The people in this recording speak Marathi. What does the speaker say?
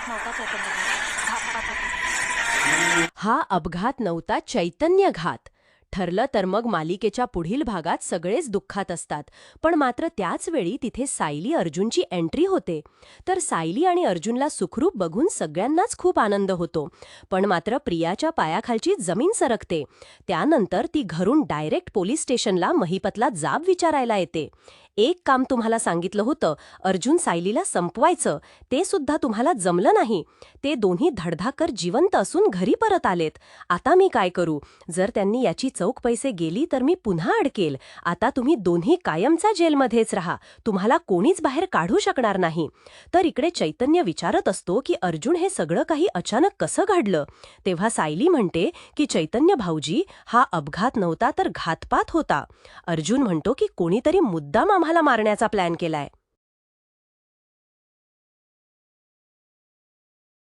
नव्हता चैतन्य घात. घातपात होता. हा अपघात नव्हता, चैतन्यघात. ठरलं तर मग मालिकेच्या पुढील भागात सगळेच दुःखात असतात, पण मात्र त्याच वेळी तिथे सायली अर्जुनची एंट्री होते. तर सायली आणि अर्जुनला सुखरूप बघून सगळ्यांनाच खूप आनंद होतो. पण मात्र प्रियाच्या पायाखालची जमीन सरकते. त्यानंतर ती घरून डायरेक्ट पोलीस स्टेशनला महिपतला जाब विचारायला येते. एक काम तुम्हाला सांगितलं होतं, अर्जुन सायलीला संपवायचं, ते सुद्धा तुम्हाला जमलं नाही. ते दोन्ही धडधाकर जिवंत असून घरी परत आलेत. आता मी काय करू? जर त्यांनी याची चौक पैसे गेली तर मी पुन्हा अडकेल. आता तुम्ही दोन्ही कायमचा जेलमध्येच राहा. तुम्हाला कोणीच बाहेर काढू शकणार नाही. तर इकडे चैतन्य विचारत असतो की अर्जुन हे सगळं काही अचानक कसं घडलं. तेव्हा सायली म्हणते की चैतन्य भाऊजी, हा अपघात नव्हता तर घातपात होता. अर्जुन म्हणतो की कोणीतरी मुद्दाम आम्हाला मारण्याचा प्लॅन केलाय.